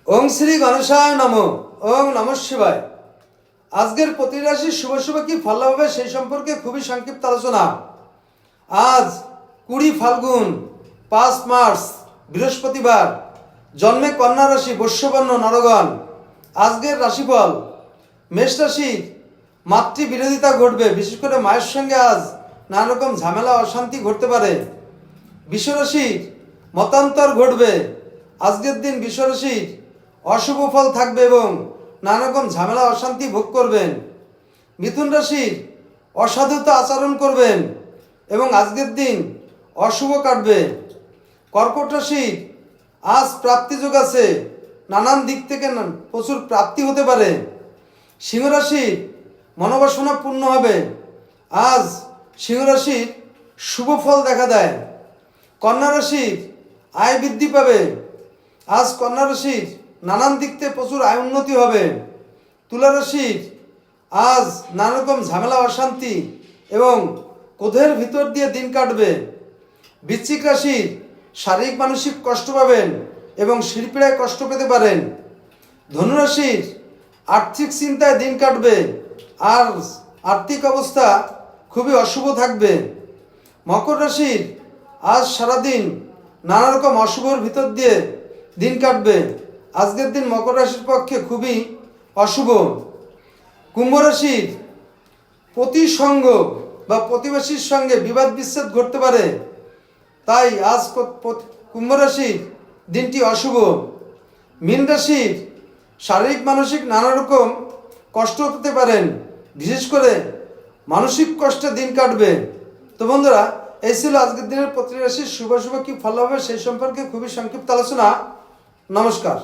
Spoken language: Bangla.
ওং শ্রী গণেশায় নমঃ। ওং নমঃ শিবায়। আজকের প্রতি রাশির শুভ শুভ কি ফল হবে সেই সম্পর্কে খুবই সংক্ষিপ্ত আলোচনা। আজ 20 ফাল্গুন 5 মার্চ বৃহস্পতিবার, জন্মে কন্যা রাশি, বৈশ্যবর্ণ নরগণ। আজকের রাশিফল: মেষ রাশির মাতৃবিরোধিতা ঘটবে, বিশেষ করে মায়ের সঙ্গে আজ নানা রকম ঝামেলা অশান্তি ঘটতে পারে। বৃষ রাশির মতান্তর ঘটবে, আজকের দিন বৃষ রাশির অশুভ ফল থাকবে এবং নানা রকম ঝামেলা অশান্তি ভোগ করবেন। মিথুন রাশির অসাধুতা আচরণ করবেন এবং আজকের দিন অশুভ কাটবে। কর্কট রাশির আজ প্রাপ্তিযোগ আছে, নানান দিক থেকে প্রচুর প্রাপ্তি হতে পারে। সিংহ রাশির মনোবাসনা পূর্ণ হবে, আজ সিংহ রাশির শুভ ফল দেখা দেয়। কন্যা রাশির আয় বৃদ্ধি পাবে, আজ কন্যা রাশির নানান দিক থেকে প্রচুর আয় উন্নতি হবে। তুলা রাশির আজ নানা রকম ঝামেলা অশান্তি এবং ক্রোধের ভিতর দিয়ে দিন কাটবে। বৃশ্চিক রাশির শারীরিক মানসিক কষ্ট পাবেন এবং শিরপীড়ায় কষ্ট পেতে পারেন। ধনুরাশির আর্থিক চিন্তায় দিন কাটবে আর আর্থিক অবস্থা খুবই অশুভ থাকবে। মকর রাশির আজ সারাদিন নানা রকম অশুভর ভিতর দিয়ে দিন কাটবে, আজকের দিন মকর রাশির পক্ষে খুবই অশুভ। কুম্ভ রাশির প্রতিসঙ্গ বা প্রতিবেশীর সঙ্গে বিবাদ বিচ্ছেদ ঘটতে পারে, তাই আজ কুম্ভ রাশির দিনটি অশুভ। মীন রাশির শারীরিক মানসিক নানা রকম কষ্ট পেতে পারেন, বিশেষ করে মানসিক কষ্টে দিন কাটবে। তো বন্ধুরা, এই ছিল আজকের দিনের প্রতি রাশির শুভ শুভ কি ফল হবে সেই সম্পর্কে খুবই সংক্ষিপ্ত আলোচনা। নমস্কার।